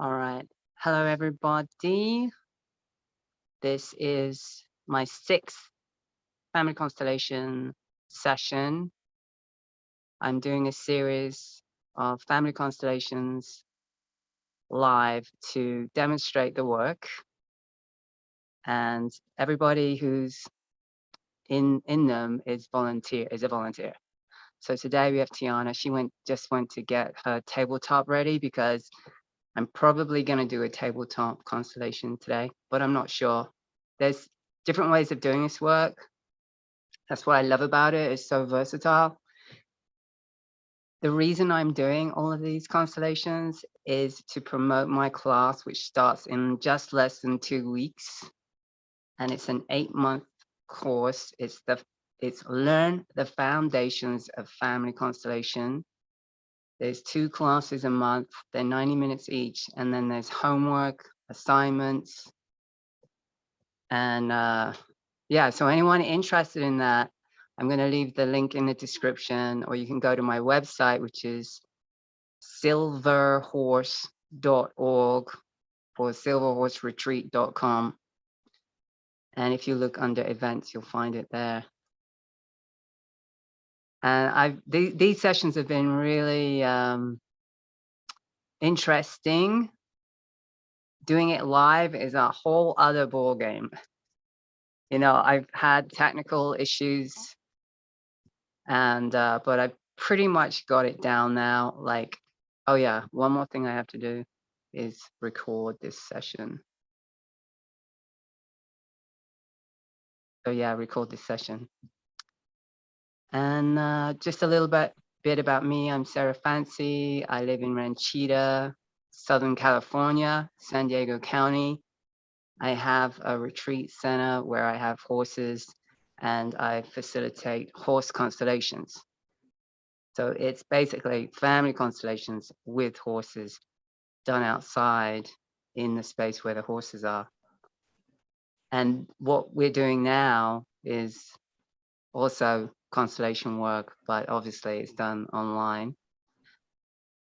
All right. Hello, everybody. This is my sixth family constellation session. I'm doing a series of family constellations live to demonstrate the work. And everybody who's in them is a volunteer. So today we have Tianna. She just went to get her tabletop ready because I'm probably going to do a tabletop constellation today, but I'm not sure. There's different ways of doing this work. That's what I love about it. It's so versatile. The reason I'm doing all of these constellations is to promote my class, which starts in just less than 2 weeks. And it's an 8-month course. It's Learn the Foundations of Family Constellation. There's 2 classes a month. They're 90 minutes each. And then there's homework, assignments. And yeah, so anyone interested in that, I'm going to leave the link in the description, or you can go to my website, which is silverhorse.org or silverhorseretreat.com. And if you look under events, you'll find it there. And these sessions have been really interesting. Doing it live is a whole other ball game. You know, I've had technical issues, and but I've pretty much got it down now. Like, oh yeah, one more thing I have to do is record this session. So yeah, record this session. And just a little bit about me. I'm Sarah Fancy. I live in Ranchita, Southern California, San Diego County. I have a retreat center where I have horses, and I facilitate horse constellations. So it's basically family constellations with horses done outside in the space where the horses are. And what we're doing now is also constellation work, but obviously it's done online.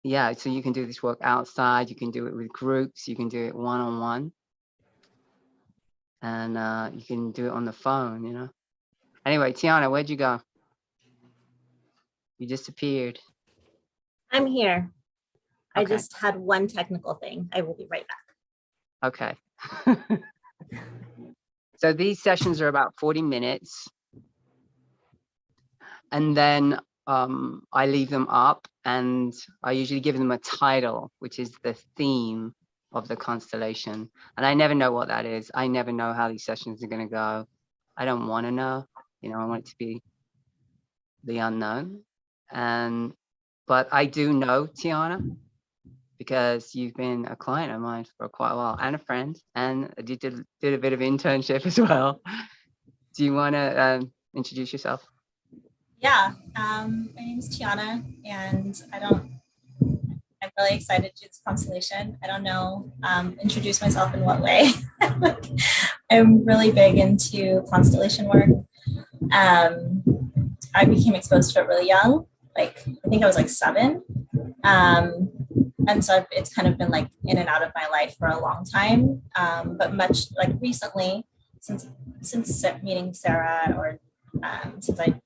Yeah, so you can do this work outside, you can do it with groups, you can do it one-on-one, and you can do it on the phone, you know. Anyway, Tianna, where'd you go? You disappeared. I'm here. I Okay. just had one technical thing. I will be right back. Okay. So these sessions are about 40 minutes. And then I leave them up, and I usually give them a title, which is the theme of the constellation. And I never know what that is. I never know how these sessions are going to go. I don't want to know. You know, I want it to be the unknown. But I do know, Tianna, because you've been a client of mine for quite a while, and a friend, and you did a bit of internship as well. Do you want to introduce yourself? Yeah, my name is Tianna, and I'm really excited to do this constellation. I don't know, introduce myself in what way. I'm really big into constellation work. I became exposed to it really young. Like, I think I was like 7. And so it's kind of been like in and out of my life for a long time. But much like recently, since meeting Sarah, or since I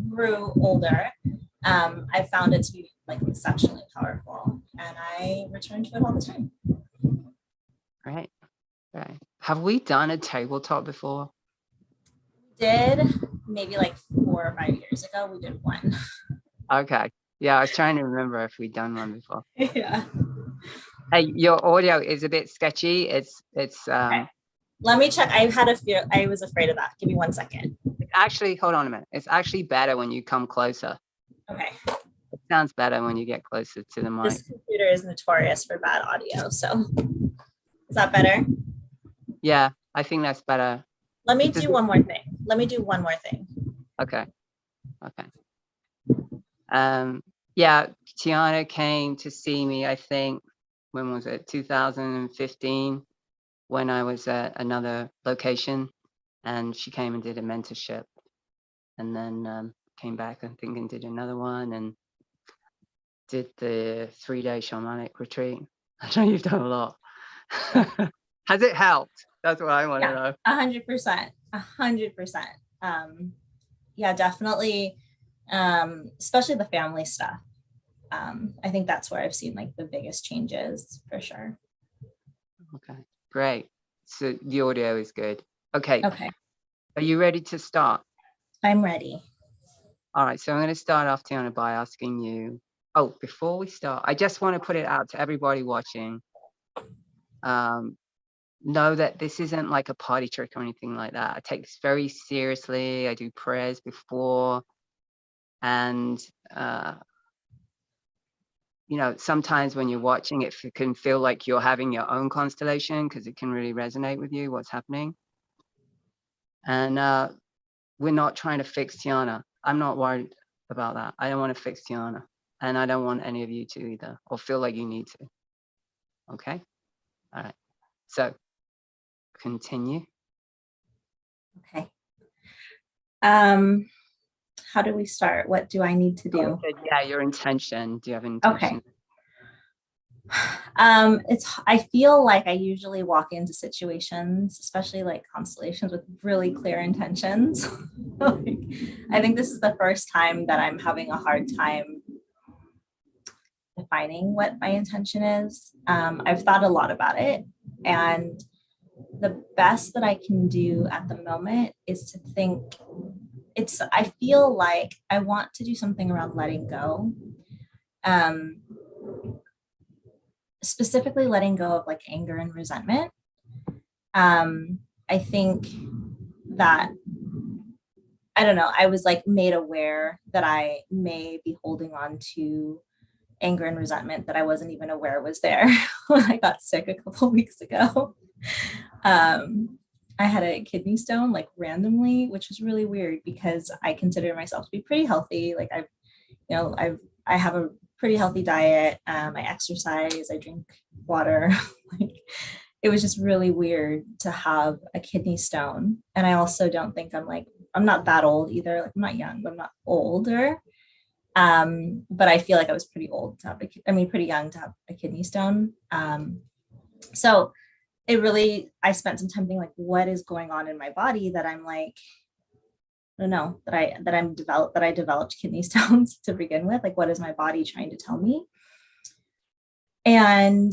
grew older, I found it to be like exceptionally powerful, and I return to it all the time. Right. Have we done a tabletop before? Did maybe like 4 or 5 years ago. We did one. Okay. Yeah, I was trying to remember if we'd done one before. Yeah. Hey, your audio is a bit sketchy. It's Okay. Let me check. I had a fear. I was afraid of that. Give me 1 second. actually, hold on a minute. It's actually better when you come closer. Okay. It sounds better when you get closer to the mic. This computer is notorious for bad audio. So is that better? Yeah, I think that's better. Let me do one more thing. Okay. Yeah, Tianna came to see me, I think, when was it? 2015, when I was at another location, and she came and did a mentorship, and then came back, I think, and did another one, and did the 3-day shamanic retreat. I know you've done a lot. Yeah. Has it helped? That's what I want to Yeah. know. 100%. 100%. Yeah, definitely. Especially the family stuff. I think that's where I've seen like the biggest changes for sure. Okay, great. So the audio is good. Okay, Okay, are you ready to start? I'm ready. All right, so I'm going to start off, Tianna, by asking you. Oh, before we start, I just want to put it out to everybody watching. Know that this isn't like a party trick or anything like that. I take this very seriously. I do prayers before, and you know, sometimes when you're watching it, it can feel like you're having your own constellation because it can really resonate with you what's happening. And we're not trying to fix Tianna. I'm not worried about that. I don't want to fix Tianna, and I don't want any of you to either, or feel like you need to. Okay. All right. So continue. Okay. How do we start? What do I need to do? Yeah, your intention. Do you have an Okay. intention? I feel like I usually walk into situations, especially like constellations, with really clear intentions. Like, I think this is the first time that I'm having a hard time defining what my intention is. I've thought a lot about it, and the best that I can do at the moment is to think I feel like I want to do something around letting go. Um, Specifically letting go of like anger and resentment. I think that I don't know, I was like made aware that I may be holding on to anger and resentment that I wasn't even aware was there when I got sick a couple weeks ago. I had a kidney stone like randomly, which was really weird because I consider myself to be pretty healthy. Like I have a pretty healthy diet. I exercise, I drink water. Like it was just really weird to have a kidney stone. And I also don't think I'm not that old either. Like I'm not young, but I'm not older. But I feel like I was pretty old to have pretty young to have a kidney stone. So it really, I spent some time being like, what is going on in my body that I'm like, I don't know, that I developed kidney stones to begin with. Like, what is my body trying to tell me? And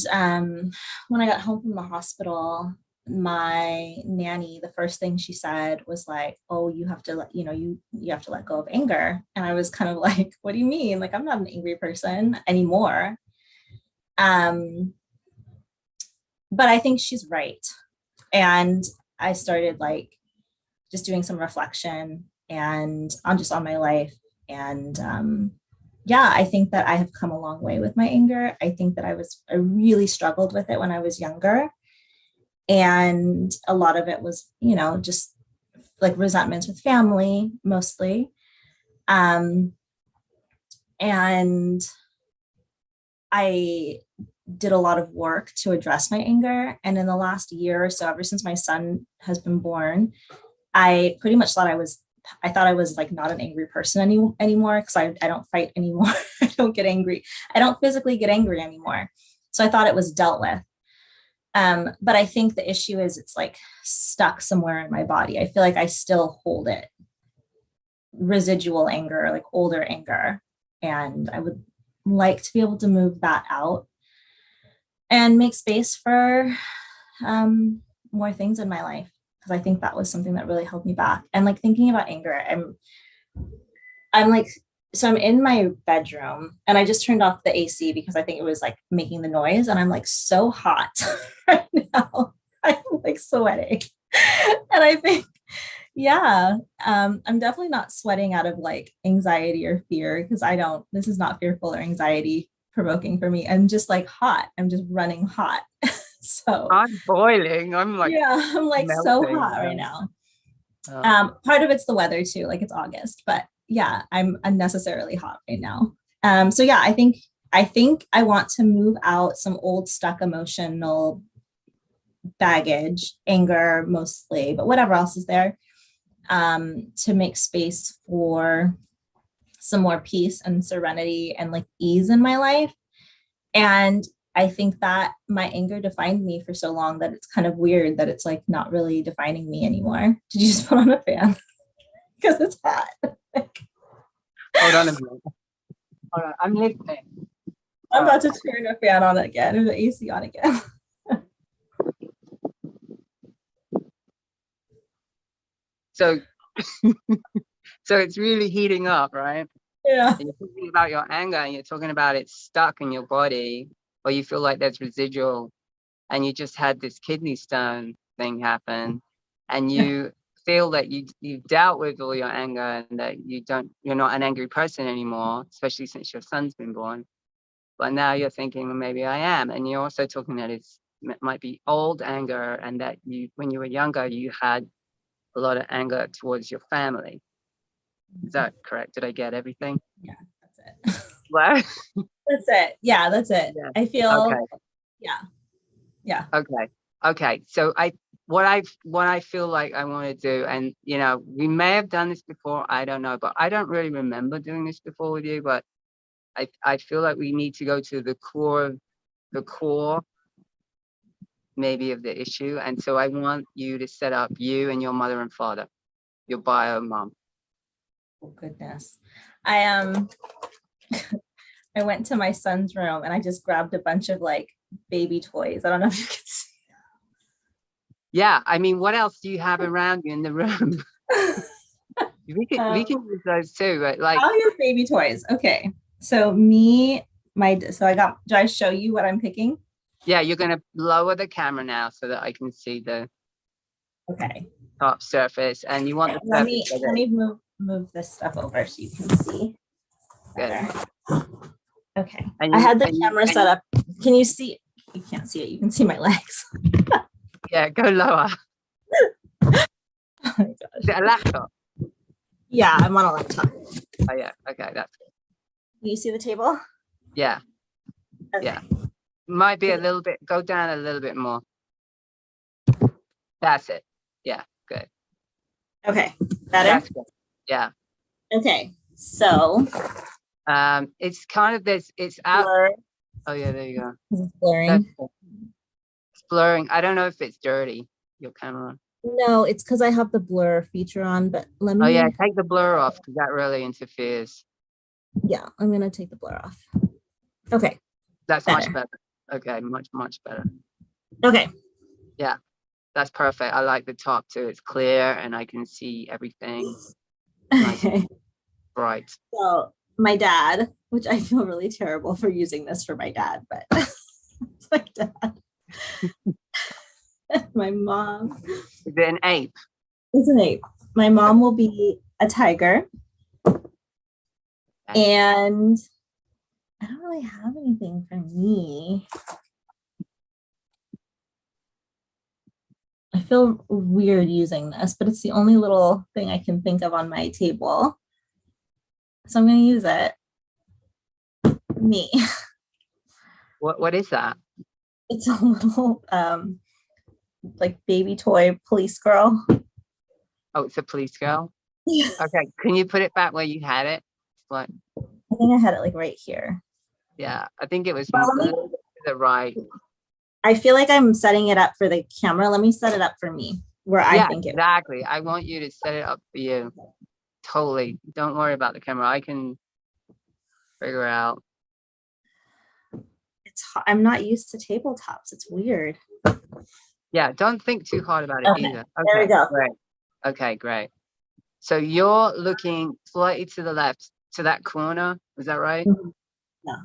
when I got home from the hospital, my nanny, the first thing she said was like, oh, you have to let, you have to let go of anger. And I was kind of like, what do you mean? Like, I'm not an angry person anymore. But I think she's right. And I started like just doing some reflection and on my life. And yeah, I think that I have come a long way with my anger. I think that I really struggled with it when I was younger. And a lot of it was, just like resentments with family mostly. And I did a lot of work to address my anger. And in the last year or so, ever since my son has been born, I pretty much thought I was like not an angry person anymore because I don't fight anymore. I don't get angry. I don't physically get angry anymore. So I thought it was dealt with. But I think the issue is it's like stuck somewhere in my body. I feel like I still hold it, residual anger, like older anger. And I would like to be able to move that out and make space for more things in my life, because I think that was something that really held me back. And like thinking about anger, I'm like, so I'm in my bedroom and I just turned off the AC because I think it was like making the noise, and I'm like so hot right now. I'm like sweating. And I think, yeah, I'm definitely not sweating out of like anxiety or fear, because this is not fearful or anxiety provoking for me. I'm just like hot. I'm just running hot. So I'm boiling. I'm like, yeah, I'm like so melting. hot right now. Oh, Part of it's the weather too, like it's August, but yeah, I'm unnecessarily hot right now. So yeah, I think I want to move out some old stuck emotional baggage, anger mostly, but whatever else is there, to make space for some more peace and serenity and like ease in my life. And I think that my anger defined me for so long that it's kind of weird that it's like not really defining me anymore. Did you just put on a fan? Because it's hot. Hold on a minute. Hold on. I'm listening. I'm about to turn a fan on again or the AC on again. So, so it's really heating up, right? Yeah. And you're thinking about your anger and you're talking about it stuck in your body, or you feel like there's residual, and you just had this kidney stone thing happen, and you feel that you dealt with all your anger and that you're not an angry person anymore, especially since your son's been born. But now you're thinking, well, maybe I am. And you're also talking that it might be old anger, and that when you were younger, you had a lot of anger towards your family. Is that correct? Did I get everything? Yeah, that's it. Well, That's it. Yeah, that's it. yeah. I feel, Okay. yeah, yeah. Okay. Okay. So what I feel like I want to do, and we may have done this before, I don't know, but I don't really remember doing this before with you, but I feel like we need to go to the core maybe of the issue. And so I want you to set up you and your mother and father, your bio mom. Oh goodness. I I went to my son's room and I just grabbed a bunch of like baby toys. I don't know if you can see. Yeah, I mean, what else do you have around you in the room? we can use those too, but like, I'll use baby toys. Okay. So do I show you what I'm picking? yeah, you're gonna lower the camera now so that I can see the Okay. top surface, and you want the Let surface me move this stuff over so you can see better. Okay. I had the camera set up. Can you see? You can't see it. You can see my legs. Yeah, go lower. Oh my gosh. Is it a laptop? Yeah, I'm on a laptop. Oh yeah, okay, that's good. Can you see the table? Yeah. Okay. Yeah. Might be a little bit, go down a little bit more. That's it. Yeah, good. Okay. Better? That's good. Yeah. Okay. So it's kind of this, it's out. blur. Oh yeah, there you go. It's blurring. It's blurring. I don't know if it's dirty, your camera. No, it's because I have the blur feature on, but let me. Oh yeah, take the blur off because that really interferes. Yeah, I'm gonna take the blur off. Okay. That's much better. Okay, much better. Okay. Yeah, that's perfect. I like the top too. It's clear and I can see everything. Nice, Okay. bright. So my dad, which I feel really terrible for using this for my dad, but it's my dad. My mom Is it an ape? is an ape. My mom will be a tiger. And I don't really have anything for me. I feel weird using this, but it's the only little thing I can think of on my table. So I'm going to use it. Me. What is that? It's a little like baby toy police girl. Oh, it's a police girl. Yeah. Okay, can you put it back where you had it? Like, I think I had it like right here. yeah, I think it was a little bit to the right. I feel like I'm setting it up for the camera. Let me set it up for me where I think it. Exactly. I want you to set it up for you. Totally. Don't worry about the camera. I can figure out. I'm not used to tabletops. It's weird. Yeah, don't think too hard about it either. Okay, there we go. Great. Okay, great. So you're looking slightly to the left, to that corner. Is that right? Mm-hmm. Yeah.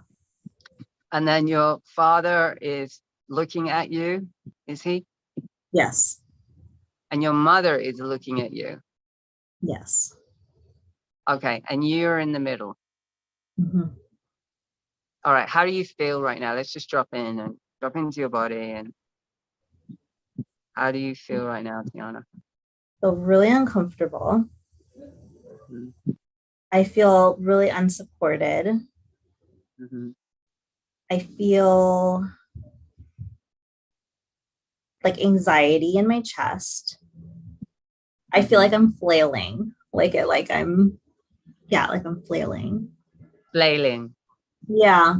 And then your father is looking at you, is he? Yes. And your mother is looking at you. Yes. Okay, and you're in the middle. Mm-hmm. All right, how do you feel right now? Let's just drop into your body. And how do you feel right now, Tianna? I feel really uncomfortable. Mm-hmm. I feel really unsupported. Mm-hmm. I feel like anxiety in my chest. I feel like I'm flailing. Like I'm flailing. Flailing. Yeah.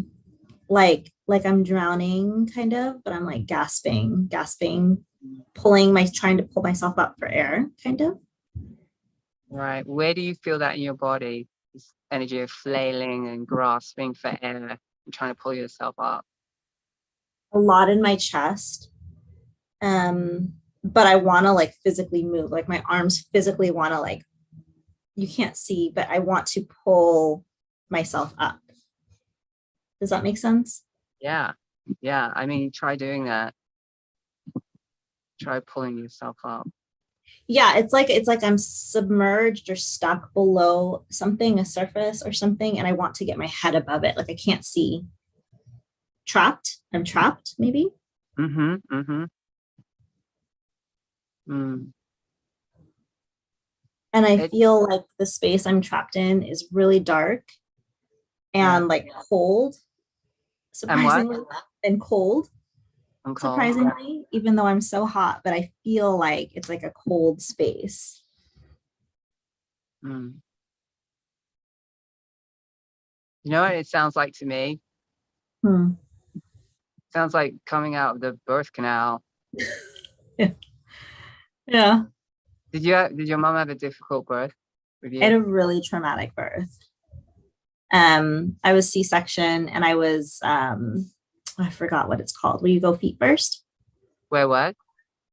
Like like I'm drowning kind of, but I'm like gasping, Mm. trying to pull myself up for air, kind of. Right. Where do you feel that in your body? This energy of flailing and grasping for air and trying to pull yourself up. A lot in my chest. But I want to like physically move. Like my arms physically want to like, you can't see, but I want to pull myself up. Does that make sense? Yeah. Yeah. I mean, try doing that. Try pulling yourself up. Yeah, it's like I'm submerged or stuck below something, a surface or something, and I want to get my head above it. Like I can't see. Trapped. I'm trapped, maybe. Mm-hmm. Mm-hmm. Mm. And I It, feel like the space I'm trapped in is really dark yeah. and like cold, And what? surprisingly, and cold, I'm cold. Yeah. surprisingly, even though I'm so hot, but I feel like it's like a cold space. Mm. You know what it sounds like to me? Hmm. Sounds like coming out of the birth canal. Yeah. Yeah. Did your mom have a difficult birth with I had you? a really traumatic birth. I was C-section and I forgot what it's called. Where you go feet first? Where what?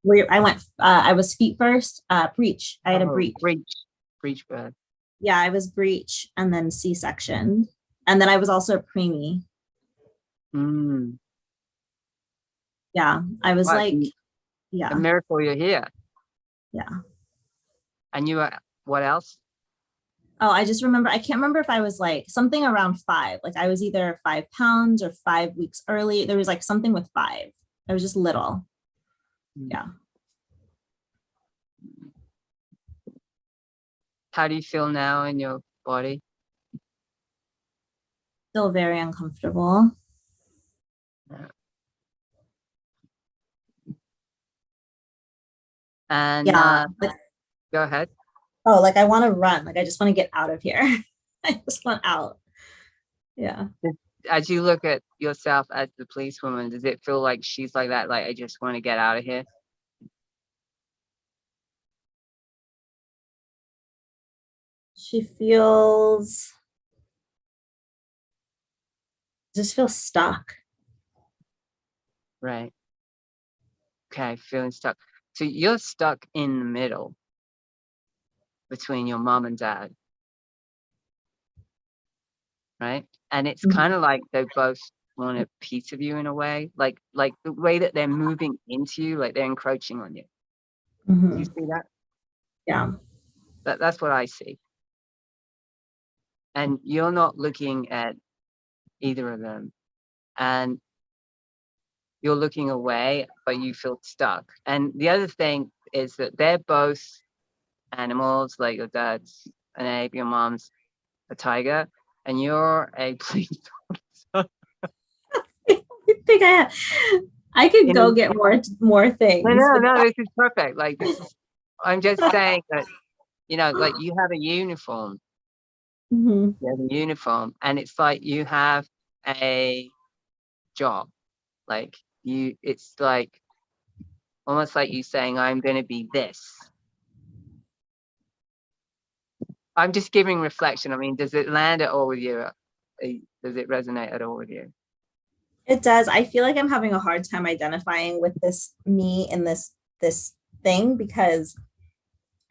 Where I went, I was feet first, breech. I had a Oh, breech. breech birth. Yeah, I was breech and then C-section. And then I was also a preemie. Mm. Yeah, I was What like, a yeah, miracle you're here. yeah. And you were what else? Oh, I just remember, I can't remember if I was like something around 5. Like I was either 5 pounds or 5 weeks early. There was like something with 5. I was just little. Mm. Yeah. How do you feel now in your body? Still very uncomfortable. Yeah. And Yeah. Like, go ahead. oh, like I want to run. Like I just want to get out of here. I just want out. Yeah. As you look at yourself as the policewoman, does it feel like she's like that? Like, I just want to get out of here? She feels, just feels stuck. Right. Okay, feeling stuck. So you're stuck in the middle between your mom and dad, right? And it's kind Mhm. of like they both want a piece of you in a way, like the way that they're moving into you, like they're encroaching on you. Do you Mhm. see that? Yeah. That's what I see. And you're not looking at either of them. And you're looking away, but you feel stuck. And the other thing is that they're both animals, like your dad's an ape, your mom's a tiger, and you're a police officer. I think I could In a, go get more no, things, no, but no, this is perfect. Like this is, I'm just saying that, like you have a uniform, Mhm. and it's like you have a job. Like it's like almost like you saying, I'm going to be this. I'm just giving reflection. I mean, does it land at all with you? Does it resonate at all with you? It does. I feel like I'm having a hard time identifying with this me in this thing because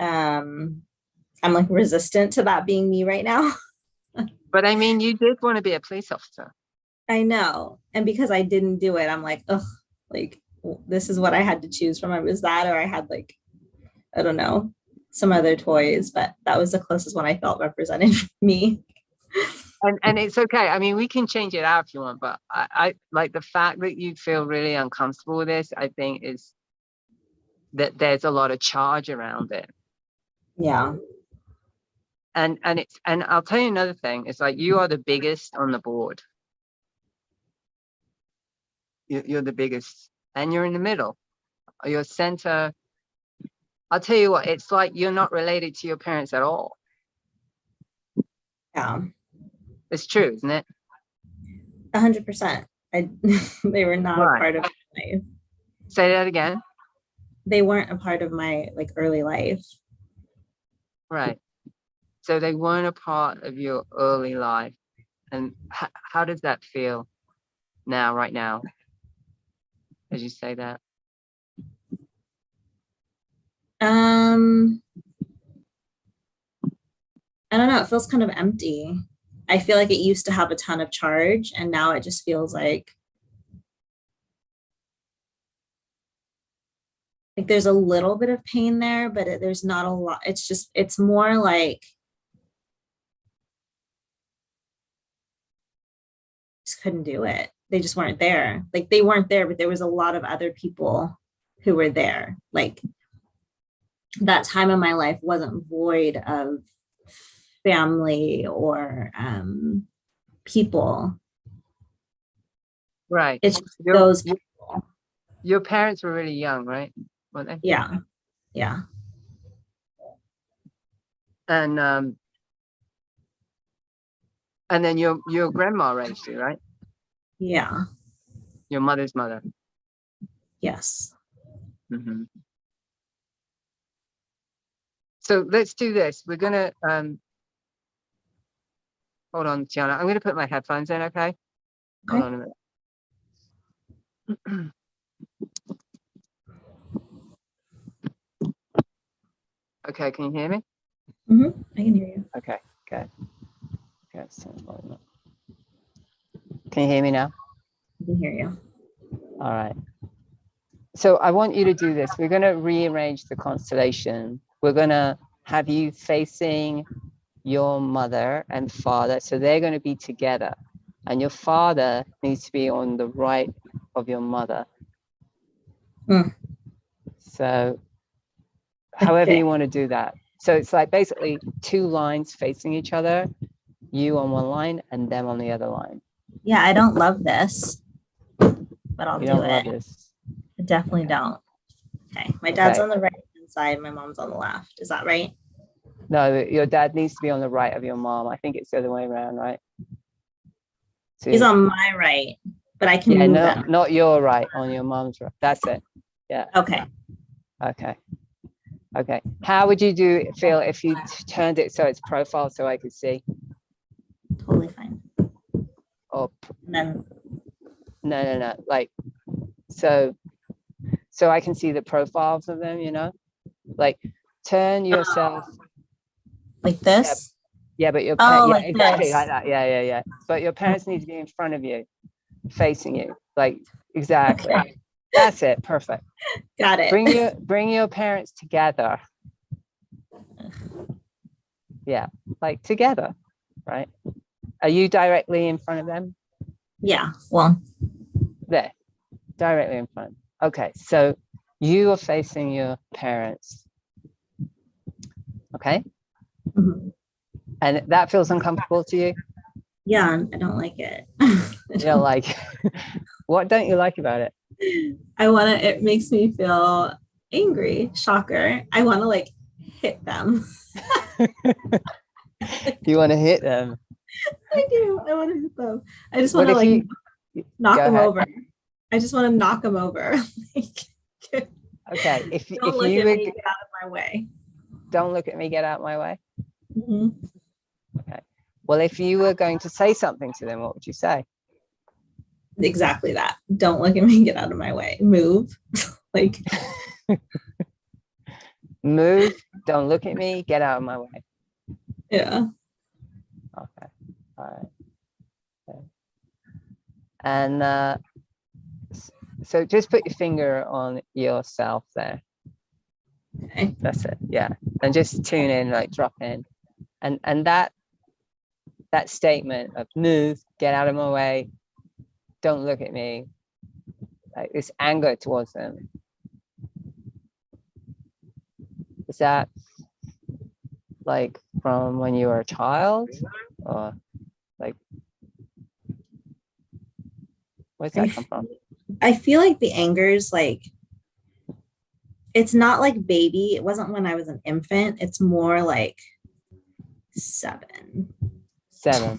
um I'm like resistant to that being me right now. But I mean, you did want to be a police officer. I know. And because I didn't do it, I'm like, ugh, like this is what I had to choose from. I was that, or I had like, I don't know, some other toys, but that was the closest one I felt represented me. And it's okay. I mean, we can change it out if you want, but I like the fact that you feel really uncomfortable with this, I think is that there's a lot of charge around it. Yeah. And I'll tell you another thing, it's like you are the biggest on the board. You're the biggest and you're in the middle. Your center. I'll tell you what, it's like you're not related to your parents at all. Yeah. It's true, isn't it? 100%. I they were not a Right. part of my life. Say that again. They weren't a part of my like early life. Right. So they weren't a part of your early life. And how does that feel now, right now, as you say that? Um, I don't know, it feels kind of empty. I feel like it used to have a ton of charge and now it just feels like there's a little bit of pain there, but there's not a lot. It's more like just couldn't do it. They just weren't there. Like they weren't there, but there was a lot of other people who were there. Like that time in my life wasn't void of family or people. Right. It's just Your those your people. your parents were really young, right? Weren't they? Yeah. Yeah. And then your grandma raised you, right? Yeah. Your mother's mother. Yes. Hmm. So let's do this. We're gonna hold on, Tianna. I'm gonna put my headphones in, okay? Hold Okay. on a minute. Okay, can you hear me? I can hear you. Okay, good. Okay, can you hear me now? I can hear you. All right. So I want you to do this. We're going to rearrange the constellation. We're going to have you facing your mother and father. So they're going to be together. And your father needs to be on the right of your mother. So however Okay. you want to do that. So it's like basically two lines facing each other, you on one line and them on the other line. Yeah, I don't love this, but I'll You do don't love it. this? I definitely Okay. don't. Okay. My dad's Okay. on the right hand side, my mom's on the left. Is that right? No, your dad needs to be on the right of your mom. I think it's the other way around, right? So He's on my right, but I can yeah, move no, him. not your right, on your mom's right. That's it. Yeah. Okay. Okay. Okay. How would you feel if you turned it so it's profile so I could see? Totally fine. Or And then no. Like so I can see the profiles of them, Like turn yourself. like Yeah, this. yeah, but Oh, yeah, like exactly this. like that. Yeah. But your parents need to be in front of you, facing you. Like exactly. Okay. That's it. Perfect. Got it. Bring your parents together. Yeah, like together, right? Are you directly in front of them? Yeah. Well, There, directly in front. Okay, so you are facing your parents. Okay, mhm. and that feels uncomfortable to you? Yeah, I don't like it. You don't like what don't you like about it? I want to, it makes me feel angry. Shocker. I want to like hit them. You want to hit them? I do. I want to hit them. I just want What to if like you knock go them ahead? over. I just want to knock them over. Like, Okay, don't if look you at were, me. Get out of my way. don't look at me, get out of my way. Mhm. Okay. Well, if you were going to say something to them, what would you say? Exactly that. Don't look at me. Get out of my way. Move. Like, Move. Don't look at me. Get out of my way. yeah. Okay. All right. Okay. And so just put your finger on yourself there. Okay. That's it. Yeah. And just tune in, like drop in. And that statement of move, get out of my way, don't look at me, like this anger towards them. Is that like from when you were a child? Or like where's that come from? I feel like the anger is like, it's not like baby. It wasn't when I was an infant. It's more like 7, 7.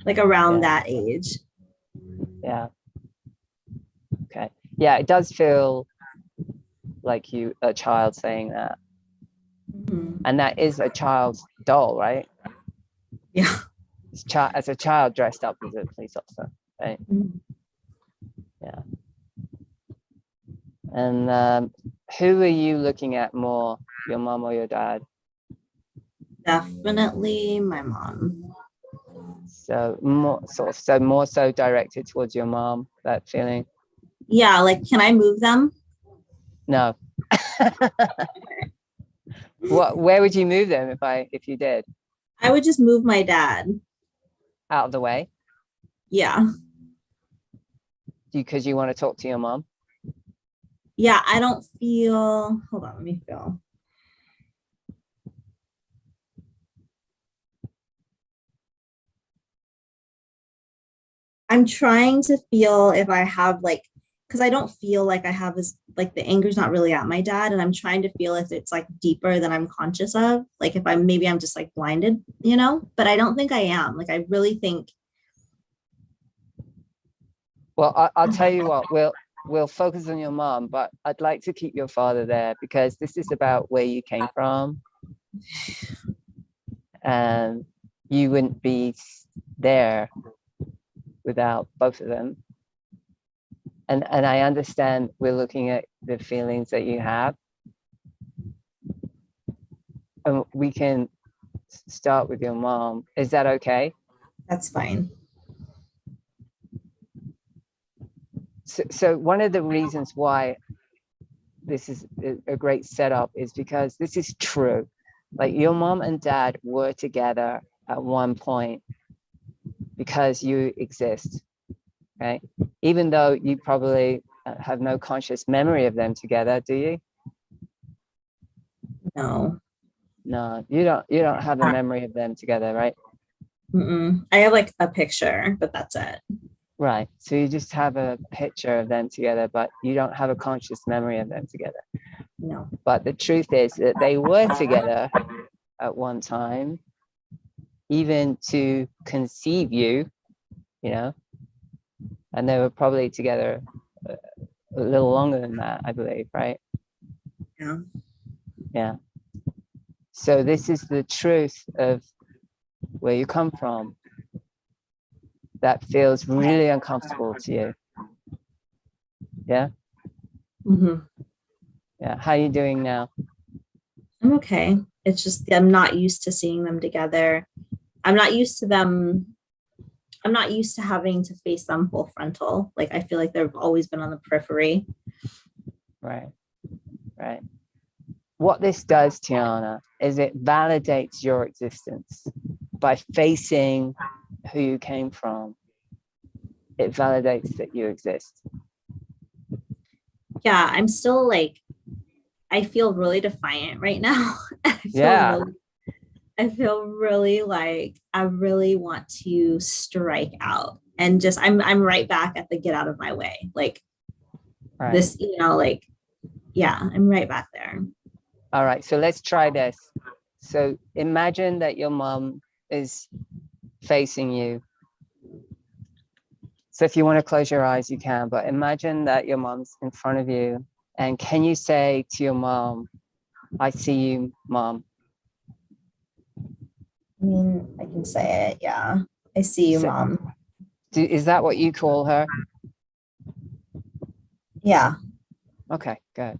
like around Yeah. that age. Yeah. Yeah, it does feel like you a child saying that. Mhm. And that is a child's doll, right? Yeah. As a child dressed up as a police officer, right? Mhm. Yeah. And who are you looking at more, your mom or your dad? Definitely my mom. So more so directed towards your mom, that feeling. Yeah, like can I move them? No. Where would you move them if you did? I would just move my dad. Out of the way? Yeah. Because you want to talk to your mom? Yeah, I don't feel, hold on, let me feel. I'm trying to feel if I have like, because I don't feel like I have this, like the anger's not really at my dad. And I'm trying to feel if it's like deeper than I'm conscious of. Like if I'm just like blinded, but I don't think I am. Like I really think. Well, I'll tell you what, we'll focus on your mom, but I'd like to keep your father there because this is about where you came from, and you wouldn't be there without both of them. And I understand we're looking at the feelings that you have, and we can start with your mom. Is that okay? That's fine. So one of the reasons why this is a great setup is because this is true. Like your mom and dad were together at one point because you exist, okay? Even though you probably have no conscious memory of them together, do you? No. No, you don't have a memory of them together, right? Mm-mm. I have like a picture, but that's it. Right. So you just have a picture of them together, but you don't have a conscious memory of them together. No. But the truth is that they were together at one time, even to conceive you, you know, and they were probably together a little longer than that, I believe, right? Yeah. Yeah. So this is the truth of where you come from that feels really uncomfortable to you. Yeah. Mm-hmm. Yeah. How are you doing now? I'm okay. It's just I'm not used to seeing them together. I'm not used to them. I'm not used to having to face them full frontal. Like I feel like they've always been on the periphery. Right. Right. What this does, Tianna, is it validates your existence by facing who you came from. It validates that you exist. Yeah, I'm still like I feel really defiant right now. Yeah. I feel really like I really want to strike out and just I'm right back at the get out of my way. Like Right. this, like yeah, I'm right back there. All right. So let's try this. So imagine that your mom is facing you. So if you want to close your eyes, you can, but imagine that your mom's in front of you. And can you say to your mom, I see you, mom? I mean, I can say it. Yeah. I see you, So, mom. is that what you call her? Yeah. Okay, good.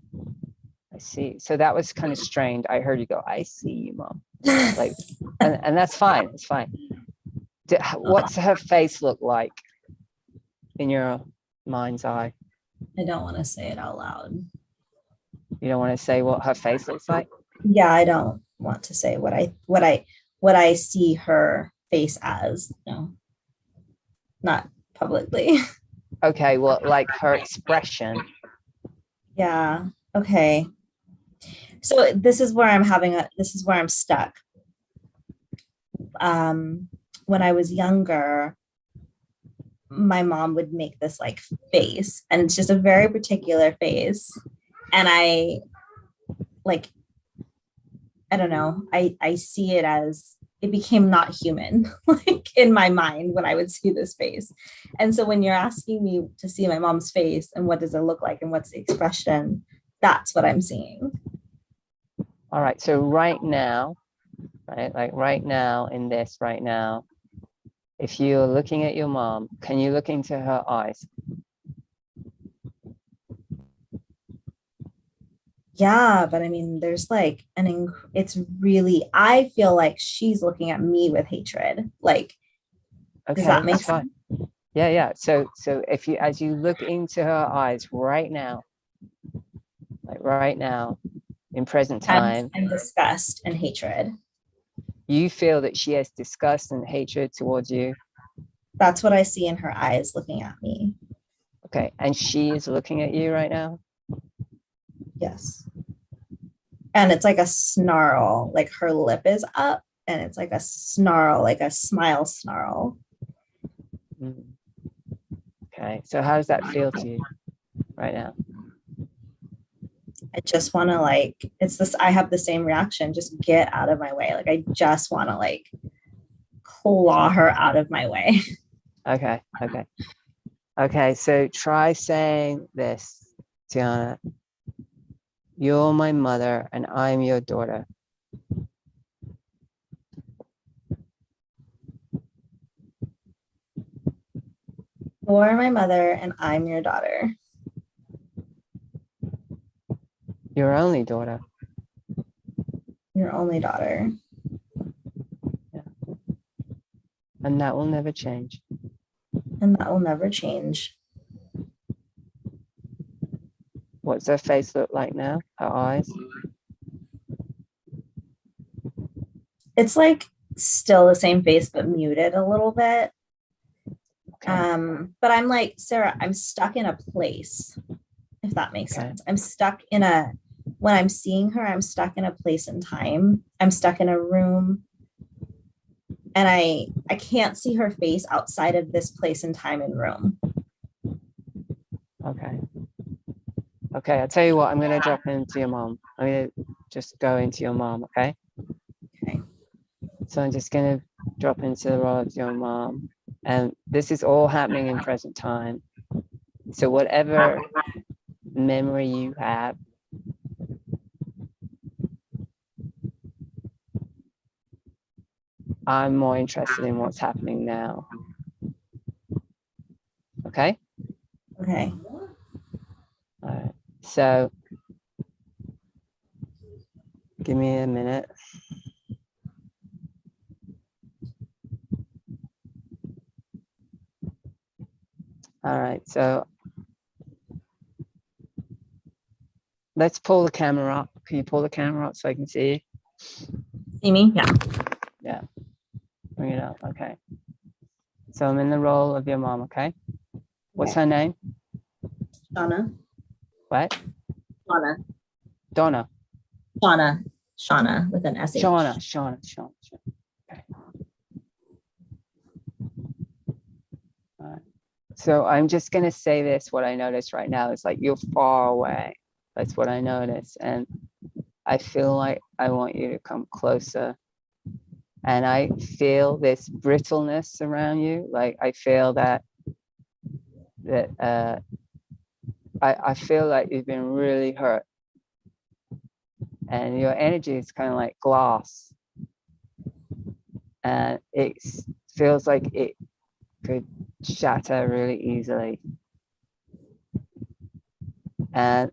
I see. So that was kind of strained. I heard you go, I see you, mom. Like, and that's fine. It's fine. What's her face look like in your mind's eye? I don't want to say it out loud. You don't want to say what her face looks like? Yeah, I don't want to say what I see her face as. No, not publicly. Okay, well, like her expression. Yeah. Okay. So this is where I'm stuck. Um, when I was younger, my mom would make this like face, and it's just a very particular face. And like, I don't know, I see it as it became not human, like in my mind when I would see this face. And so when you're asking me to see my mom's face and what does it look like and what's the expression, that's what I'm seeing. All right. So right now, right, like right now in this right now, if you're looking at your mom, can you look into her eyes? Yeah, but I mean, there's like it's really, I feel like she's looking at me with hatred. Like, does Okay, that make that's sense? fine. Yeah, yeah. So if you, as you look into her eyes right now, like right now in present time, And disgust and hatred. you feel that she has disgust and hatred towards you. That's what I see in her eyes looking at me. Okay, and she is looking at you right now. Yes. And it's like a snarl, like her lip is up and it's like a snarl, like a smile snarl. Mm. Okay, so how does that feel to you right now? I just want to like, it's this, I have the same reaction, just get out of my way. Like, I just want to like claw her out of my way. Okay, okay. Okay, so try saying this, Tianna. You're my mother and I'm your daughter. You're my mother and I'm your daughter. Your only daughter. Your only daughter. Yeah. And that will never change. And that will never change. What's her face look like now? Her eyes? It's like still the same face, but muted a little bit. Okay. But I'm like, Sarah, I'm stuck in a place, if that makes Okay. sense. I'm stuck in a, when I'm seeing her, I'm stuck in a place and time. I'm stuck in a room and I can't see her face outside of this place and time and room. Okay. Okay, I'll tell you what, I'm gonna drop into your mom. I'm gonna just go into your mom, okay? Okay. So I'm just gonna drop into the role of your mom. And this is all happening in present time. So whatever memory you have, I'm more interested in what's happening now. Okay? Okay. All right. So give me a minute. All right, so let's pull the camera up. Can you pull the camera up so I can see? See me? Yeah. Yeah, bring it up, okay. So I'm in the role of your mom, okay? What's Okay. her name? Shauna. What? Shauna. Donna. Shauna. Shauna with an SH. Shauna. Okay. All right. So I'm just gonna say this, what I notice right now is like you're far away. That's what I notice. And I feel like I want you to come closer. And I feel this brittleness around you. Like I feel that I feel like you've been really hurt. And your energy is kind of like glass. And it feels like it could shatter really easily. And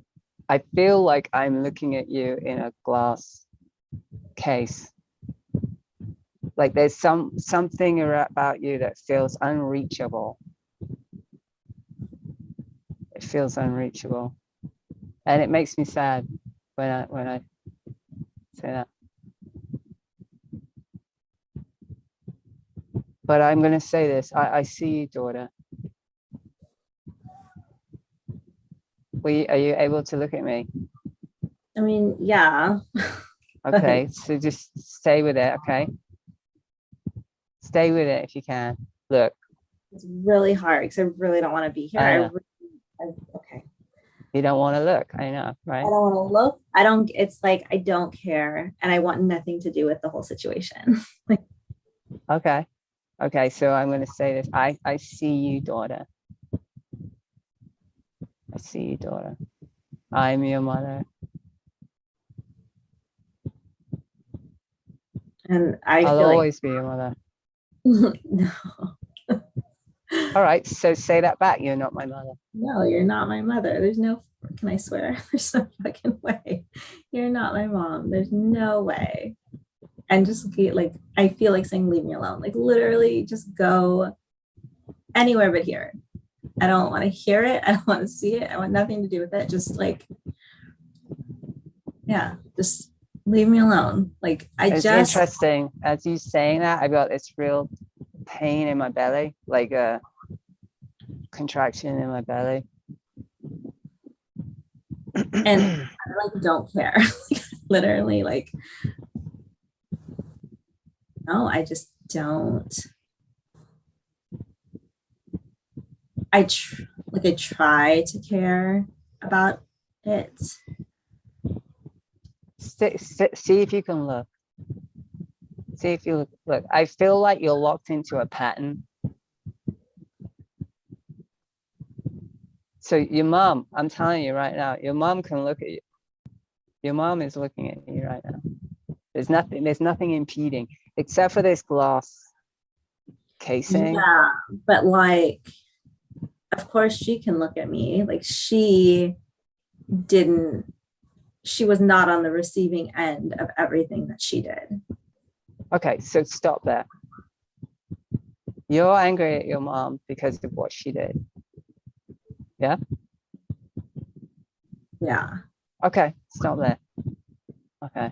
I feel like I'm looking at you in a glass case. Like there's something about you that feels unreachable. It feels unreachable. And it makes me sad when I say that. But I'm gonna say this. I see you, daughter. Are you able to look at me? I mean, yeah. Okay, so just stay with it, okay? Stay with it if you can. Look. It's really hard because I really don't want to be here. I know. Okay. You don't want to look, I know, right? I don't want to look. It's like I don't care and I want nothing to do with the whole situation. Okay. Okay. So I'm going to say this. I see you, daughter. I see you, daughter. I'm your mother. And I I'll feel like, always be your mother. no, All right. So say that back. You're not my mother. no, you're not my mother. There's no, can I swear? There's no fucking way. You're not my mom. There's no way. And just get like, I feel like saying, leave me alone. Like literally just go anywhere but here. I don't want to hear it. I don't want to see it. I want nothing to do with it. Just like, yeah, just leave me alone. Like It's interesting. As you saying that, I got this real pain in my belly, like a contraction in my belly. And I like don't care. Literally, like, no, I just don't. I try to care about it. See if you can look. See if you look. I feel like you're locked into a pattern. So your mom, I'm telling you right now, your mom can look at you. Your mom is looking at you right now. There's nothing impeding except for this glass casing. Yeah, but like, of course she can look at me. Like she was not on the receiving end of everything that she did. Okay, so stop there. You're angry at your mom because of what she did. Yeah? Yeah. Okay, stop there. Okay.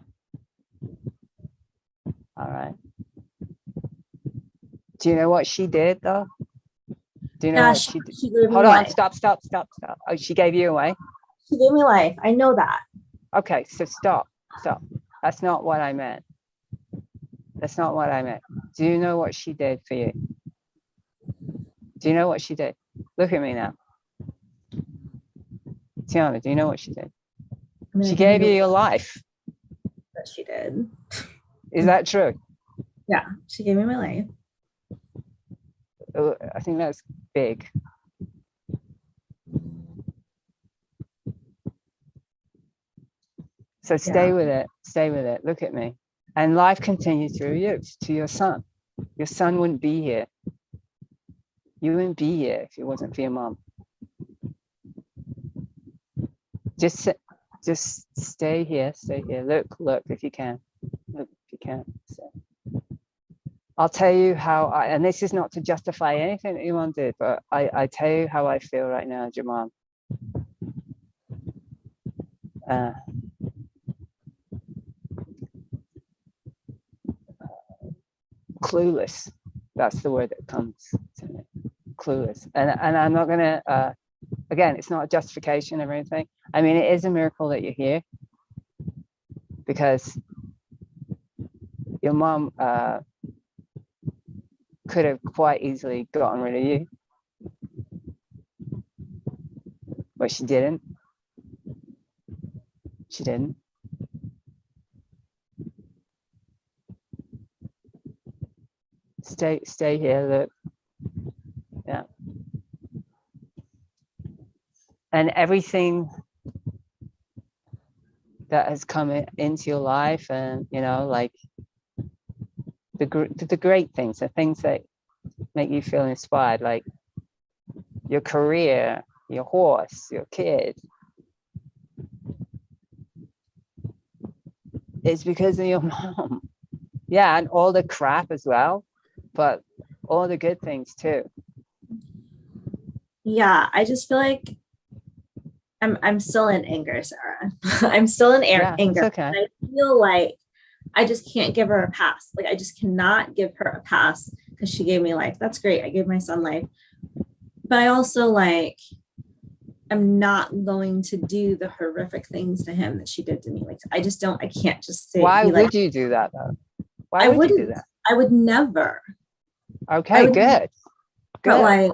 All right. Do you know what she did though? Do you know Yeah, what she did? she gave me Hold on, life. stop. Oh, she gave you away? She gave me life. I know that. Okay, so stop. That's not what I meant. That's not what I meant. Do you know what she did for you? Do you know what she did? Look at me now. Tianna, do you know what she did? I mean, She gave you your life. that she did. Is that true? Yeah, she gave me my life. I think that's big. So stay with it. Stay with it. Look at me. And life continues through you to your son. Your son wouldn't be here. You wouldn't be here if it wasn't for your mom. Just stay here. Stay here. Look if you can. Look if you can. So, I'll tell you how and this is not to justify anything that your mom did, but I tell you how I feel right now as your mom. Clueless. That's the word that comes to me. Clueless. And I'm not gonna again, it's not a justification or anything. I mean, it is a miracle that you're here because your mom could have quite easily gotten rid of you, but she didn't. She didn't. Stay here. Look. Yeah. And everything that has come into your life, and you know, like the great things, the things that make you feel inspired, like your career, your horse, your kid. It's because of your mom. Yeah, and all the crap as well, but all the good things too. Yeah, I just feel like I'm still in anger, Sarah. I'm still in Yeah, anger. it's okay. I feel like I just can't give her a pass. Like I just cannot give her a pass because she gave me life. That's great. I gave my son life. But I also like I'm not going to do the horrific things to him that she did to me. Like I just don't, I can't just say Why be would like, you do that though? Why I would you do wouldn't, that? I would never. Okay, would, good. But like,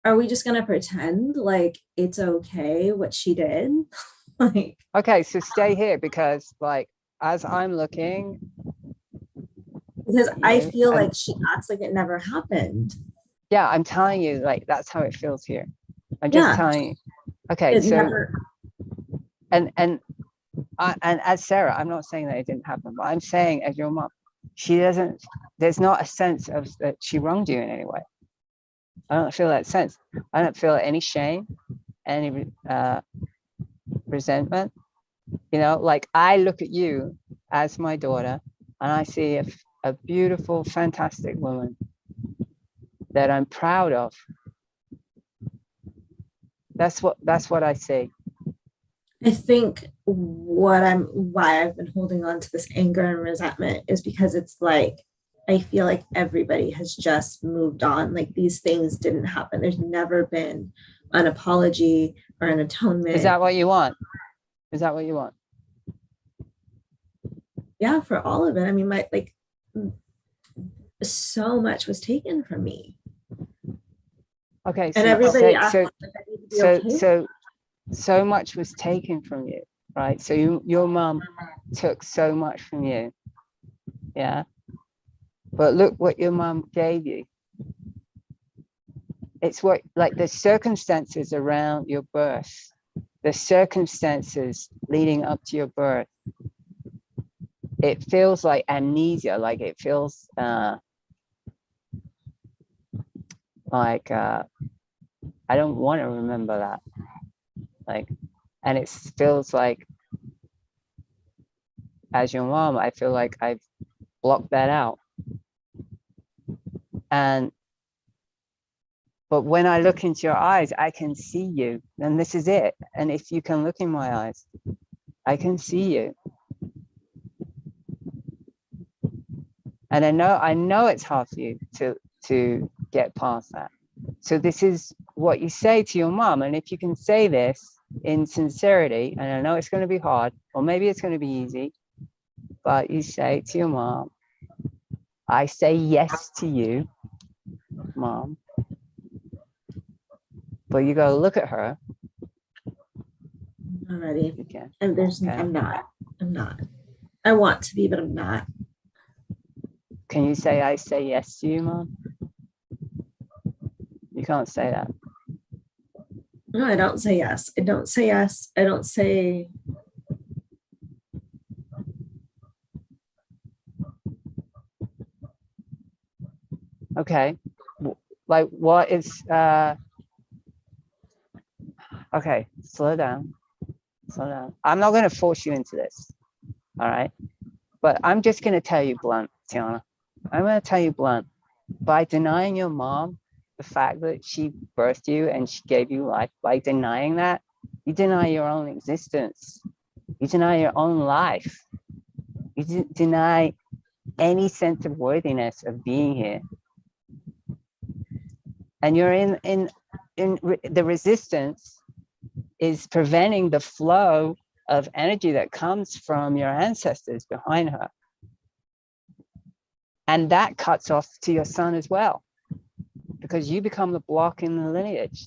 are we just gonna pretend like it's okay what she did? Like, okay, so stay here because like as I'm looking, because I you. feel And like she acts like it never happened. yeah, I'm telling you, like, that's how it feels here. I'm just Yeah, telling you. Okay, it so never. and as Sarah, I'm not saying that it didn't happen, but I'm saying as your mom, she doesn't. There's not a sense of that she wronged you in any way. I don't feel that sense. I don't feel any shame, any resentment. You know, like I look at you as my daughter, and I see a beautiful, fantastic woman that I'm proud of. That's what I see. I think why I've been holding on to this anger and resentment is because it's like I feel like everybody has just moved on. Like these things didn't happen. There's never been an apology or an Is atonement. that what you want? Is that what you want? Yeah, for all of it. I mean, my like so much was taken from me. Okay, And so everybody acts like I need to be so okay. so so much was taken from you, right? So your mom took so much from you, yeah. But look what your mom gave you. It's what, like, the circumstances around your birth, the circumstances leading up to your birth. It feels like amnesia, like it feels like I don't want to remember that, like, and it feels like as your mom, I feel like I've blocked that out. And but when I look into your eyes, I can see you, and this is it. And if you can look in my eyes, I can see you. And I know it's hard for you to get past that. So this is what you say to your mom. And if you can say this in sincerity, and I know it's going to be hard, or maybe it's going to be easy, but you say to your mom, I say yes to you, Mom. But you go look at her. I'm not ready. Okay. And Okay. I'm not. I'm not. I want to be, but I'm not. Can you say I say yes to you, Mom? You can't say that. No, I don't say yes. I don't say yes. I don't say. Okay. Like what is okay, slow down. Slow down. I'm not gonna force you into this. All right. But I'm just gonna tell you blunt, Tianna. I'm gonna tell you blunt. By denying your mom the fact that she birthed you and she gave you life, by denying that, you deny your own existence. You deny your own life. You deny any sense of worthiness of being here. And you're in the resistance is preventing the flow of energy that comes from your ancestors behind her. And that cuts off to your son as well, because you become the block in the lineage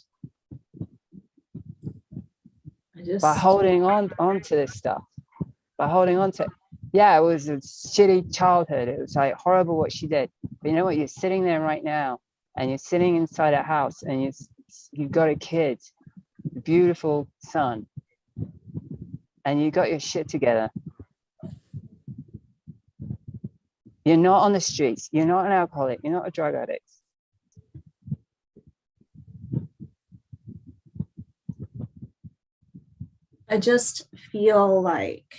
by holding on to this stuff, by holding on to it. Yeah, it was a shitty childhood. It was like horrible what she did. But you know what? You're sitting there right now, and you're sitting inside a house, and you've got a kid, a beautiful son, and you got your shit together. You're not on the streets. You're not an alcoholic. You're not a drug addict. I just feel like,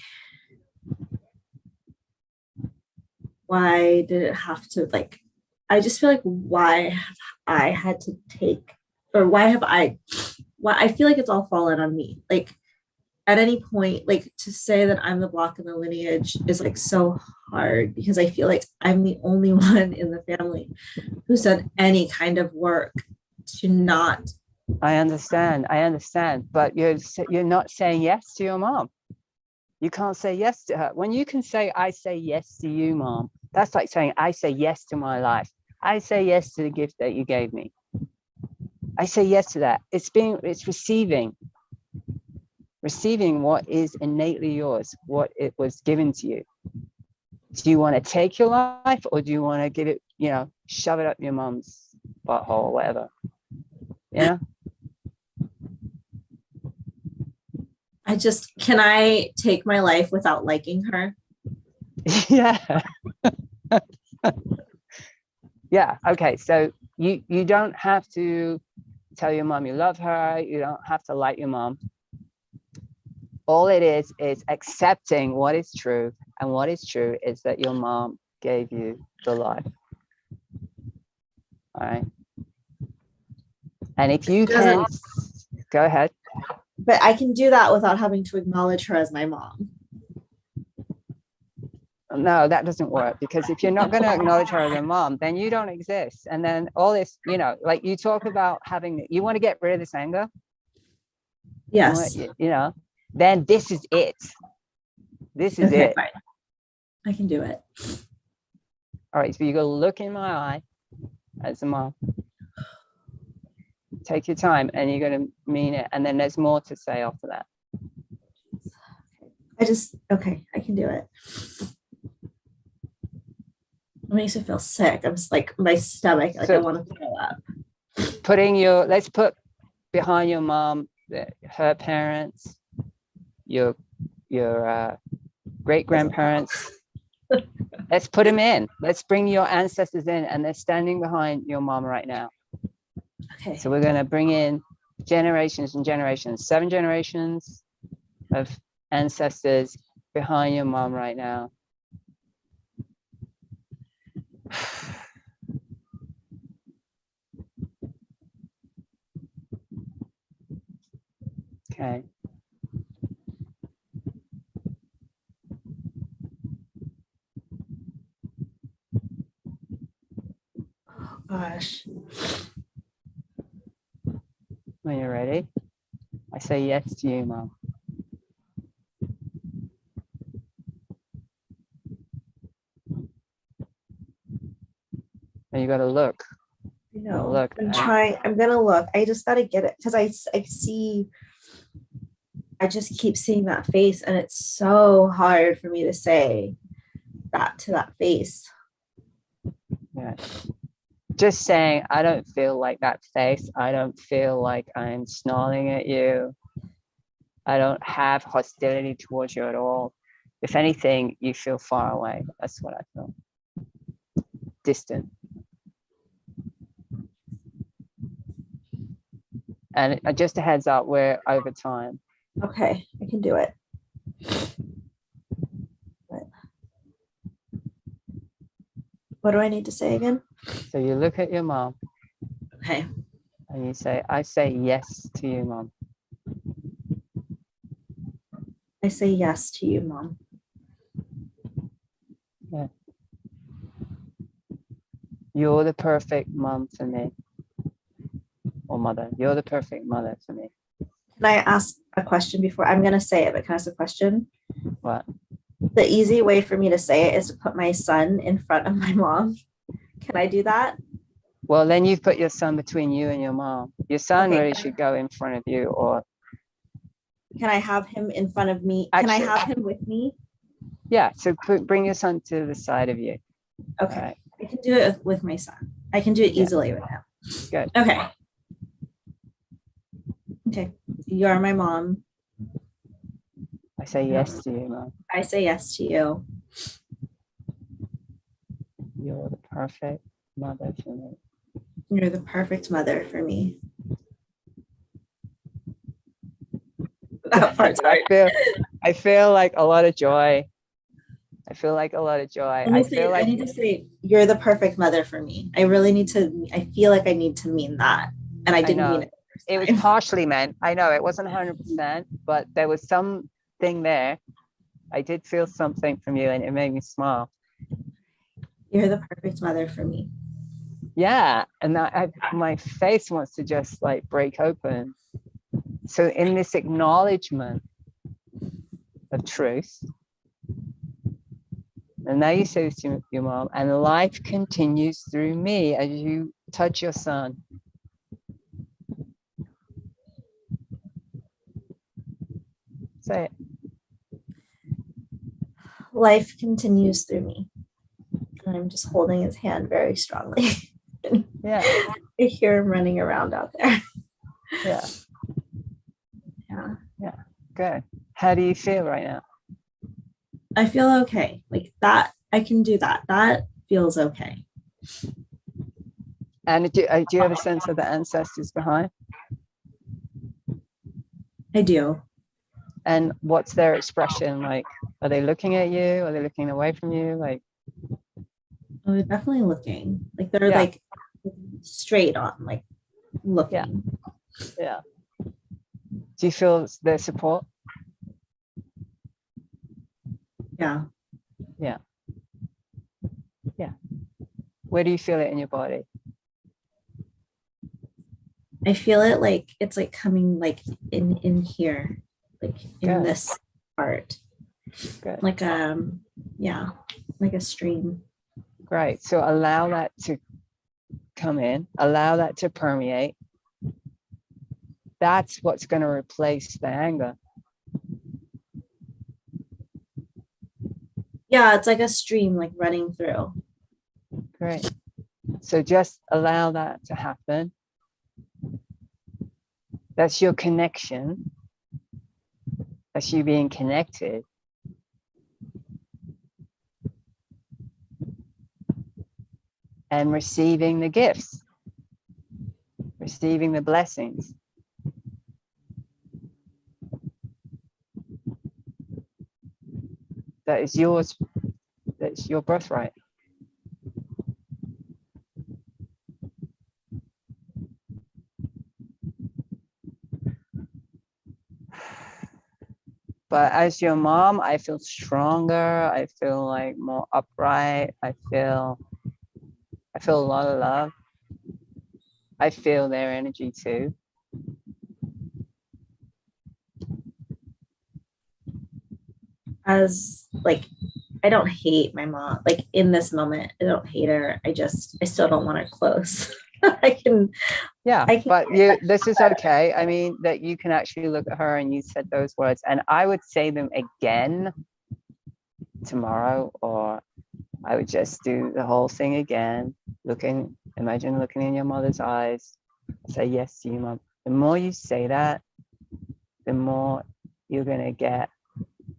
why did it have to, like, I just feel like, why have I had to take, or why I feel like it's all fallen on me. Like, at any point, like, to say that I'm the block in the lineage is like so hard, because I feel like I'm the only one in the family who's done any kind of work to not. I understand, but you're not saying yes to your mom. You can't say yes to her. When you can say, I say yes to you, Mom, that's like saying, I say yes to my life. I say yes to the gift that you gave me. I say yes to that. It's receiving what is innately yours, what it was given to you. Do you want to take your life, or do you want to give it, you know, shove it up your mom's butthole or whatever? Yeah. Can I take my life without liking her? Yeah. Yeah. Okay. So you don't have to tell your mom you love her. You don't have to like your mom. All it is accepting what is true. And what is true is that your mom gave you the life. All right. And if you can, go ahead. But I can do that without having to acknowledge her as my mom. No, that doesn't work, because if you're not going to acknowledge her as a mom, then you don't exist. And then all this, you know, like you talk about having, you want to get rid of this anger. Yes. You know, then this is it. This is Okay, it. fine. I can do it. All right. So you go look in my eye as a mom. Take your time, and you're going to mean it. And then there's more to say after that. Okay, I can do it. It makes me feel sick. I'm just like, my stomach, like, so, I want to throw up. Let's put behind your mom, her parents, your great grandparents. Let's put them in. Let's bring your ancestors in, and they're standing behind your mom right now. Okay. So we're going to bring in generations and generations, 7 generations of ancestors behind your mom right now. Okay. Oh, gosh. When you're ready, I say yes to you, Mom. And you got to look. I know. Look. I'm going to look. I just got to get it, because I just keep seeing that face, and it's so hard for me to say that to that face. Yeah. Just saying, I don't feel like that face. I don't feel like I'm snarling at you. I don't have hostility towards you at all. If anything, you feel far away. That's what I feel. Distant. And just a heads up, we're over time. Okay, I can do it. What do I need to say again? So you look at your mom. Okay. And you say, I say yes to you, Mom. I say yes to you, Mom. Yeah. You're the perfect mom for me. Or mother. You're the perfect mother for me. Can I ask a question before? I'm going to say it, but can I ask a question? What? The easy way for me to say it is to put my son in front of my mom. Can I do that? Well, then you've put your son between you and your mom. Your son really should go in front of you, or... Can I have him in front of me? Actually, can I have him with me? Yeah, so bring your son to the side of you. Okay. Right. I can do it with my son. I can do it easily with him. Good. Okay. Okay. You are my mom. I say yes to you, Mom. I say yes to you. You're the perfect mother for me. You're the perfect mother for me. That part's hard. I feel like a lot of joy. I feel like a lot of joy. I need to say, you're the perfect mother for me. I really need to, I feel like I need to mean that. And I didn't mean it. It was partially meant. I know it wasn't 100%, but there was something there. I did feel something from you, and it made me smile. You're the perfect mother for me. Yeah, and my face wants to just like break open. So in this acknowledgement of truth, and now you say this to your mom, and life continues through me as you touch your son. Say it. life continues through me. And I'm just holding his hand very strongly. Yeah. I hear him running around out there. Yeah. Yeah. Yeah. Good. How do you feel right now? I feel okay. Like that, I can do that. That feels okay. And do you have a sense of the ancestors behind? I do. And what's their expression like? Are they looking at you? Are they looking away from you? Like, Oh, they're definitely looking. Like they're yeah, like straight on, like yeah, looking. yeah. Do you feel their support? Yeah. Yeah, yeah. Where do you feel it in your body? I feel it like it's like coming like in here, like in Good, this part. good, Like yeah, like a stream. great. So allow that to come in, allow that to permeate. That's what's going to replace the anger. Yeah, it's like a stream like running through. Great. So just allow that to happen. That's your connection. That's you being connected. And receiving the gifts, receiving the blessings. That is yours. That's your birthright. But as your mom, I feel stronger. I feel like more upright. I feel a lot of love. I feel their energy too. As like I don't hate my mom. Like in this moment, I don't hate her. I still don't want her close. I can Yeah, I can but this is okay. I mean, that you can actually look at her and you said those words, and I would say them again tomorrow, or I would just do the whole thing again. Imagine looking in your mother's eyes. Say yes to you, mom. The more you say that, the more you're gonna get,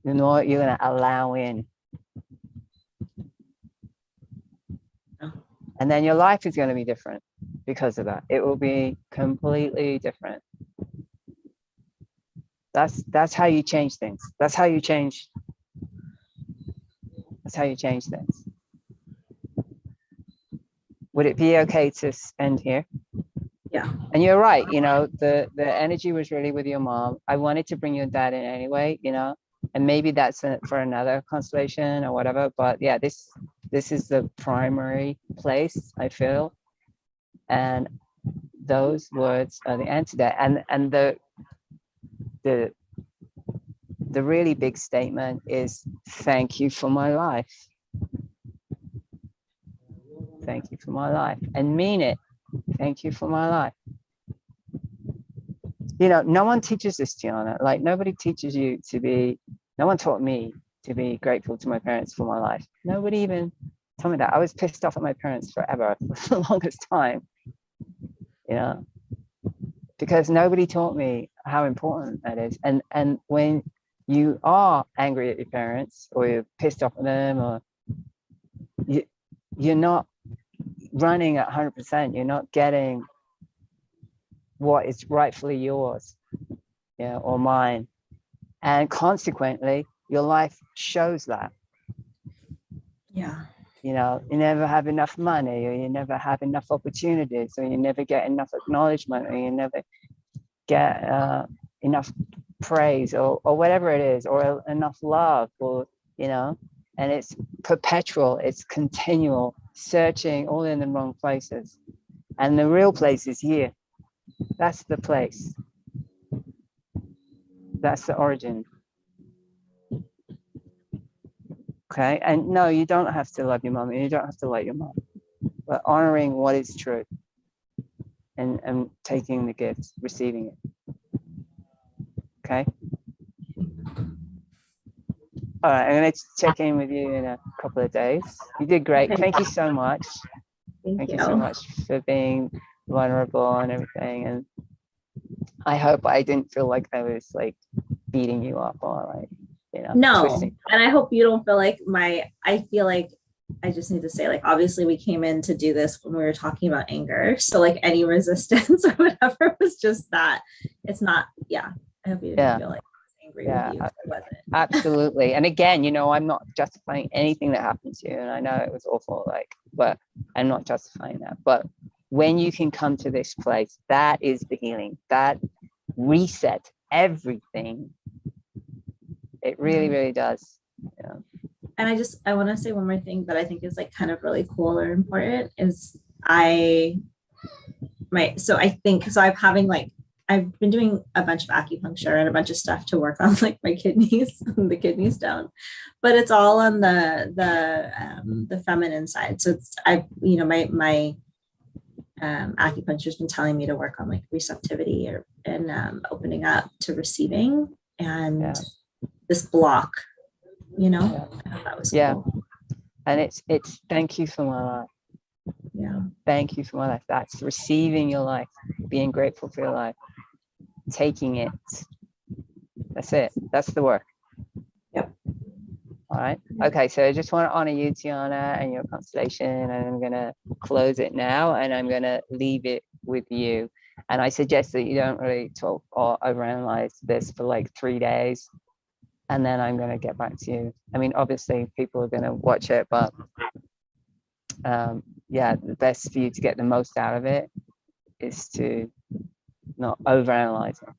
the more you're gonna allow in. And then your life is going to be different because of that. It will be completely different. That's how you change things. That's how you change things. Would it be okay to end here? yeah. And you're right, the energy was really with your mom. I wanted to bring your dad in anyway, and maybe that's for another constellation or whatever. But yeah, this is the primary place, I feel. And those words are the answer to that. And the really big statement is, thank you for my life. Thank you for my life. And mean it. Thank you for my life. No one teaches this, Tianna. Like, nobody teaches you no one taught me to be grateful to my parents for my life. Nobody even told me that. I was pissed off at my parents forever, for the longest time, because nobody taught me how important that is. And when you are angry at your parents, or you're pissed off at them, or you're not running at 100%, you're not getting what is rightfully yours, or mine. And consequently, your life shows that. Yeah. You never have enough money, or you never have enough opportunities, or you never get enough acknowledgement, or you never get enough praise, or whatever it is, or enough love, or and it's perpetual, it's continual searching all in the wrong places. And the real place is here. That's the place. That's the origin. Okay. And no, you don't have to love your mom, and you don't have to like your mom, but honoring what is true, and taking the gifts, receiving it. Okay. All right, I'm going to check in with you in a couple of days. You did great. Okay. Thank you so much. Thank You so you. much for being vulnerable and everything. And I hope I didn't feel like I was like beating you up or like, you know, No, twisting. and I hope you don't feel like I feel like I just need to say, like, obviously we came in to do this when we were talking about anger. So like any resistance or whatever was just that. It's not, yeah. I hope you didn't Yeah. feel like I was angry Yeah, with you. It wasn't. absolutely. And again, you know, I'm not justifying anything that happened to you. And I know it was awful, like, but I'm not justifying that. But when you can come to this place, that is the healing. That reset everything. It really, really does. Yeah. And I want to say one more thing that I think is like kind of really cool or important is so I've been doing a bunch of acupuncture and a bunch of stuff to work on like my kidneys, the kidney stone, but it's all on the feminine side. So it's my acupuncture's been telling me to work on like receptivity and opening up to receiving and this block, I thought that was cool. And it's thank you for my life. Yeah. Thank you for my life. That's receiving your life, being grateful for your life, taking it. That's it. That's the work. Yep. All right. Okay. So I just want to honor you, Tianna, and your constellation. And I'm going to close it now and I'm going to leave it with you. And I suggest that you don't really talk or overanalyze this for like 3 days. And then I'm going to get back to you. I mean, obviously people are going to watch it, but yeah, the best for you to get the most out of it is to not overanalyze it.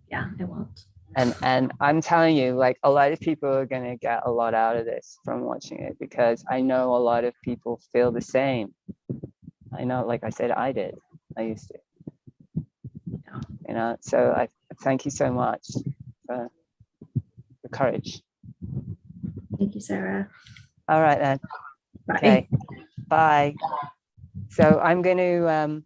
Yeah, I won't. And I'm telling you, like, a lot of people are going to get a lot out of this from watching it, because I know a lot of people feel the same. I know, like I said, I used to, so I thank you so much for the courage. Thank you, Sarah. All right then. Bye. Okay, bye. So I'm going to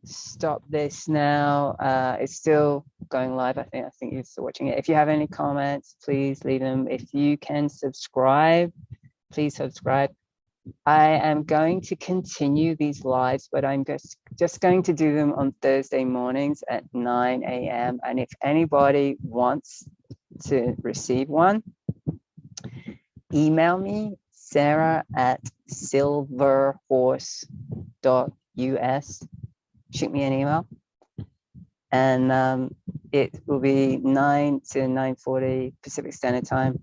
stop this now. It's still going live. I think you're still watching it. If you have any comments, please leave them. If you can subscribe, please subscribe. I am going to continue these lives, but I'm just going to do them on Thursday mornings at 9 a.m. And if anybody wants to receive one, email me, sarah@silverhorse.us. Shoot me an email, and it will be 9 to 9:40 Pacific Standard Time.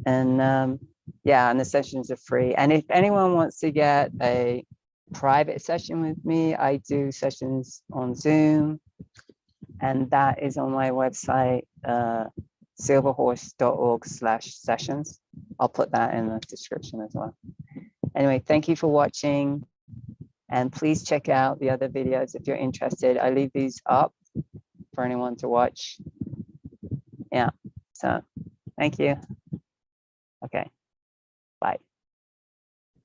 And yeah, and the sessions are free. And if anyone wants to get a private session with me, I do sessions on Zoom, and that is on my website, silverhorse.org/sessions. I'll put that in the description as well. Anyway, thank you for watching. And please check out the other videos if you're interested. I leave these up for anyone to watch. Yeah, so thank you. Okay.